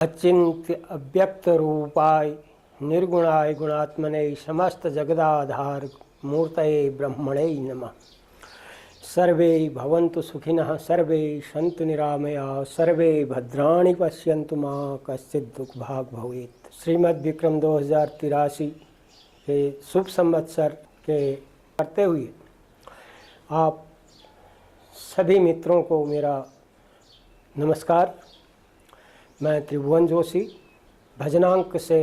अचिंत्य अव्यक्त रूपाय निर्गुणाय गुणात्मने समस्त जगदाधार मूर्तये ब्रह्मणे नमः। सर्वे भवन्तु सुखिनः, सर्वे सन्तु निरामयाः, सर्वे भद्राणि पश्यन्तु मा कश्चित् दुःखभाग् भवेत्। श्रीमद् विक्रम 2083 के शुभ संवत्सर के करते हुए आप सभी मित्रों को मेरा नमस्कार। मैं त्रिभुवन जोशी भजनांक से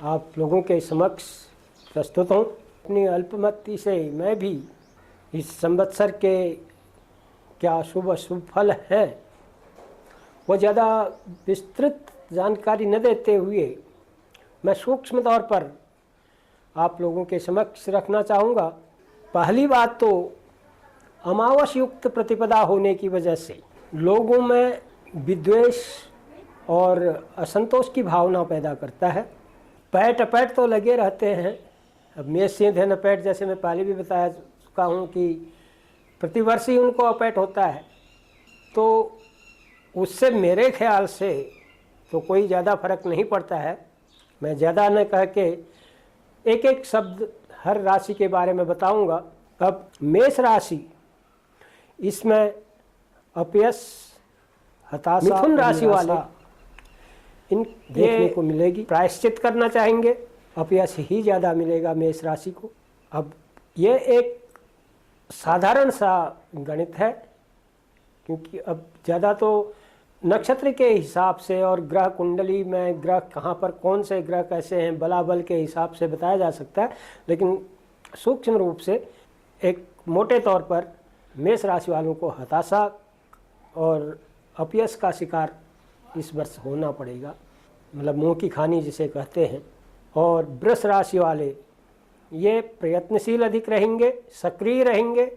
आप लोगों के समक्ष प्रस्तुत हूँ। अपनी अल्पमति से मैं भी इस संवत्सर के क्या शुभ अशुभ फल हैं वो ज़्यादा विस्तृत जानकारी न देते हुए मैं सूक्ष्म तौर पर आप लोगों के समक्ष रखना चाहूँगा। पहली बात तो अमावस युक्त प्रतिपदा होने की वजह से लोगों में विद्वेष और असंतोष की भावना पैदा करता है। पैट अपैट तो लगे रहते हैं। अब मेष सिंह धन अपैट, जैसे मैं पहले भी बताया चुका हूँ कि प्रतिवर्ष ही उनको अपैट होता है, तो उससे मेरे ख्याल से तो कोई ज़्यादा फर्क नहीं पड़ता है। मैं ज़्यादा न कह के एक एक शब्द हर राशि के बारे में बताऊंगा। अब मेष राशि, इसमें अपयश, हताशा, मिथुन राशि वाले इन देखने को मिलेगी। प्रायश्चित करना चाहेंगे, अपयश ही ज़्यादा मिलेगा मेष राशि को। अब ये एक साधारण सा गणित है, क्योंकि अब ज़्यादा तो नक्षत्र के हिसाब से और ग्रह कुंडली में ग्रह कहाँ पर कौन से ग्रह कैसे हैं बलाबल के हिसाब से बताया जा सकता है, लेकिन सूक्ष्म रूप से एक मोटे तौर पर मेष राशि वालों को हताशा और अपयश का शिकार इस वर्ष होना पड़ेगा, मतलब मुंह की खानी जिसे कहते हैं। और वृष राशि वाले ये प्रयत्नशील अधिक रहेंगे, सक्रिय रहेंगे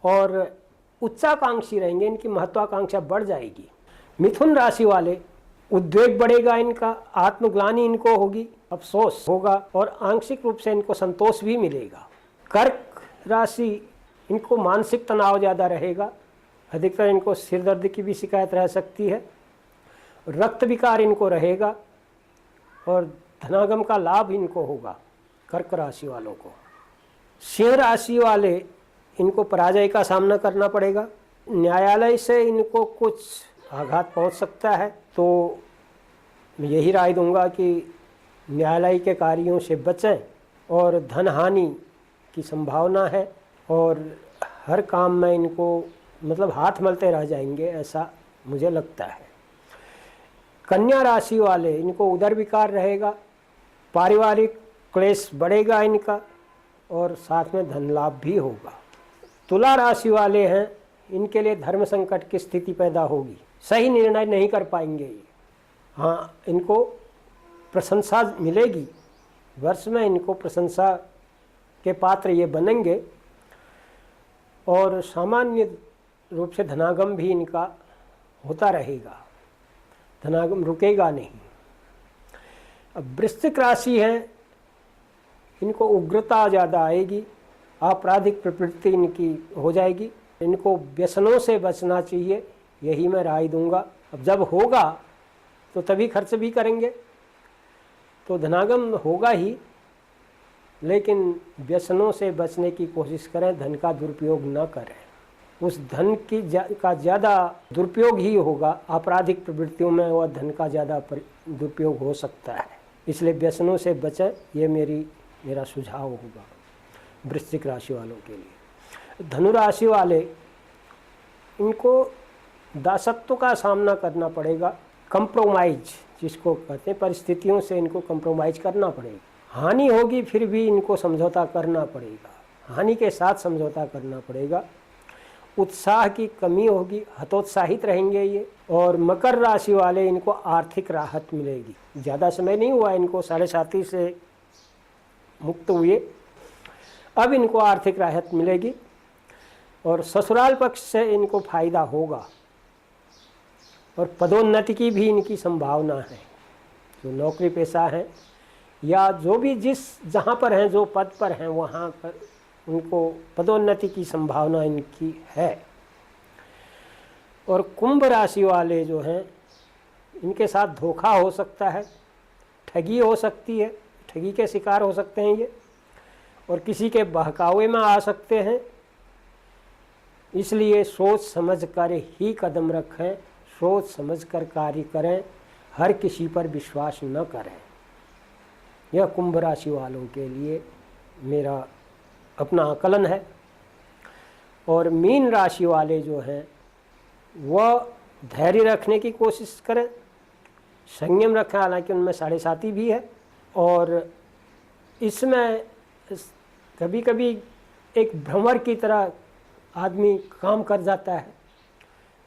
और उच्चाकांक्षी रहेंगे, इनकी महत्वाकांक्षा बढ़ जाएगी। मिथुन राशि वाले उद्वेग बढ़ेगा इनका, आत्मग्लानि इनको होगी, अफसोस होगा और आंशिक रूप से इनको संतोष भी मिलेगा। कर्क राशि, इनको मानसिक तनाव ज़्यादा रहेगा, अधिकतर इनको सिर दर्द की भी शिकायत रह सकती है, रक्त विकार इनको रहेगा और धनागम का लाभ इनको होगा कर्क राशि वालों को। सिंह राशि वाले, इनको पराजय का सामना करना पड़ेगा, न्यायालय से इनको कुछ आघात पहुंच सकता है, तो मैं यही राय दूंगा कि न्यायालय के कार्यों से बचें। और धन हानि की संभावना है और हर काम में इनको मतलब हाथ मलते रह जाएंगे, ऐसा मुझे लगता है। कन्या राशि वाले, इनको उदर विकार रहेगा, पारिवारिक क्लेश बढ़ेगा इनका और साथ में धन लाभ भी होगा। तुला राशि वाले हैं, इनके लिए धर्म संकट की स्थिति पैदा होगी, सही निर्णय नहीं कर पाएंगे ये। हाँ, इनको प्रशंसा मिलेगी, वर्ष में इनको प्रशंसा के पात्र ये बनेंगे और सामान्य रूप से धनागम भी इनका होता रहेगा, धनागम रुकेगा नहीं। अब वृश्चिक राशि है, इनको उग्रता ज़्यादा आएगी, आपराधिक प्रवृत्ति इनकी हो जाएगी, इनको व्यसनों से बचना चाहिए, यही मैं राय दूंगा। अब जब होगा तो तभी खर्च भी करेंगे, तो धनागम होगा ही, लेकिन व्यसनों से बचने की कोशिश करें, धन का दुरुपयोग न करें। उस धन की का ज़्यादा दुरुपयोग ही होगा, आपराधिक प्रवृत्तियों में वह धन का ज़्यादा दुरुपयोग हो सकता है, इसलिए व्यसनों से बचें, ये मेरा सुझाव होगा वृश्चिक राशि वालों के लिए। धनु राशि वाले, इनको दासत्व का सामना करना पड़ेगा, कंप्रोमाइज जिसको कहते हैं, परिस्थितियों से इनको कंप्रोमाइज करना पड़ेगा। हानि होगी फिर भी इनको समझौता करना पड़ेगा, हानि के साथ समझौता करना पड़ेगा। उत्साह की कमी होगी, हतोत्साहित रहेंगे ये। और मकर राशि वाले, इनको आर्थिक राहत मिलेगी, ज़्यादा समय नहीं हुआ इनको, 7.5 से मुक्त हुए, अब इनको आर्थिक राहत मिलेगी और ससुराल पक्ष से इनको फायदा होगा और पदोन्नति की भी इनकी संभावना है। जो नौकरी पेशा है या जो भी जहाँ पर हैं, जो पद पर हैं, वहाँ पर उनको पदोन्नति की संभावना इनकी है। और कुंभ राशि वाले जो हैं, इनके साथ धोखा हो सकता है, ठगी हो सकती है, ठगी के शिकार हो सकते हैं ये, और किसी के बहकावे में आ सकते हैं। इसलिए सोच समझ कर ही कदम रखें, सोच समझ कर कार्य करें, हर किसी पर विश्वास न करें। यह कुंभ राशि वालों के लिए मेरा अपना आकलन है। और मीन राशि वाले जो हैं वह धैर्य रखने की कोशिश करें, संयम रखें, हालांकि उनमें 7.5 भी है। और इसमें कभी कभी एक भ्रमर की तरह आदमी काम कर जाता है,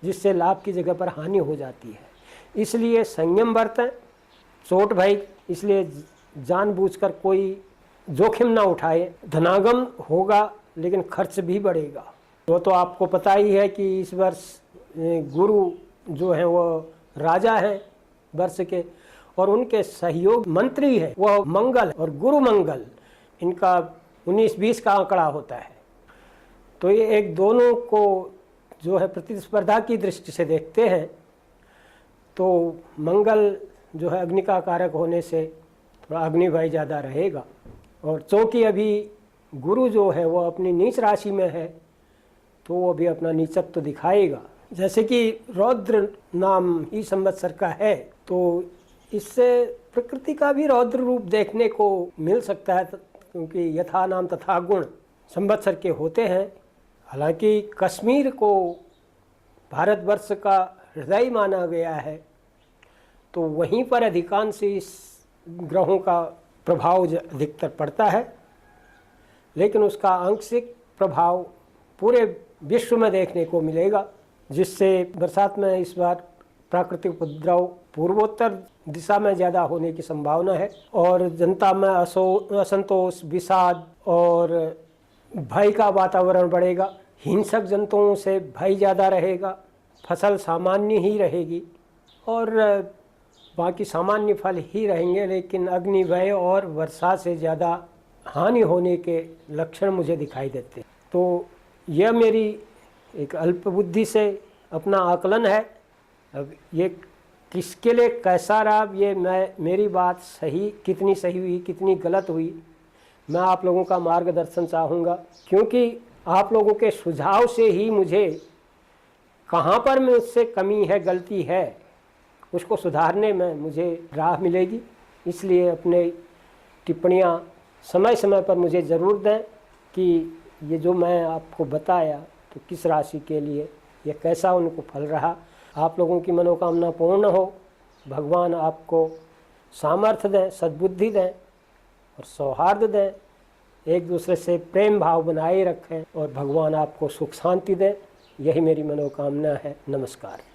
जिससे लाभ की जगह पर हानि हो जाती है। इसलिए संयम बरतें, चोट भाई, इसलिए जानबूझकर कोई जोखिम ना उठाए। धनागम होगा लेकिन खर्च भी बढ़ेगा। तो आपको पता ही है कि इस वर्ष गुरु जो हैं वो राजा हैं वर्ष के, और उनके सहयोग मंत्री है वह मंगल, और गुरु मंगल इनका 19-20 का आंकड़ा होता है। तो ये एक दोनों को जो है प्रतिस्पर्धा की दृष्टि से देखते हैं। तो मंगल जो है अग्नि का कारक होने से थोड़ा अग्निभय ज़्यादा रहेगा। और चूँकि अभी गुरु जो है वो अपनी नीच राशि में है, तो वो भी अपना नीचत्व दिखाएगा। जैसे कि रौद्र नाम ही संवत्सर का है, तो इससे प्रकृति का भी रौद्र रूप देखने को मिल सकता है, क्योंकि यथा नाम तथा गुण संवत्सर के होते हैं। हालांकि कश्मीर को भारतवर्ष का हृदय माना गया है, तो वहीं पर अधिकांश इस ग्रहों का प्रभाव अधिकतर पड़ता है, लेकिन उसका आंशिक प्रभाव पूरे विश्व में देखने को मिलेगा, जिससे बरसात में इस बार प्राकृतिक उपद्रव पूर्वोत्तर दिशा में ज़्यादा होने की संभावना है। और जनता में असंतोष, विषाद और भय का वातावरण बढ़ेगा। हिंसक जंतुओं से भय ज़्यादा रहेगा। फसल सामान्य ही रहेगी और बाकी सामान्य फल ही रहेंगे, लेकिन अग्नि भय और वर्षा से ज़्यादा हानि होने के लक्षण मुझे दिखाई देते। तो यह मेरी एक अल्प बुद्धि से अपना आकलन है। अब ये किसके लिए कैसा रहा, ये मेरी बात सही कितनी सही हुई कितनी गलत हुई, मैं आप लोगों का मार्गदर्शन चाहूँगा, क्योंकि आप लोगों के सुझाव से ही मुझे कहाँ पर मुझसे कमी है, गलती है, उसको सुधारने में मुझे राह मिलेगी। इसलिए अपने टिप्पणियाँ समय समय पर मुझे ज़रूर दें कि ये जो मैं आपको बताया तो किस राशि के लिए ये कैसा उनको फल रहा। आप लोगों की मनोकामना पूर्ण हो, भगवान आपको सामर्थ्य दें, सद्बुद्धि दें और सौहार्द दें, एक दूसरे से प्रेम भाव बनाए रखें और भगवान आपको सुख शांति दें। यही मेरी मनोकामना है। नमस्कार।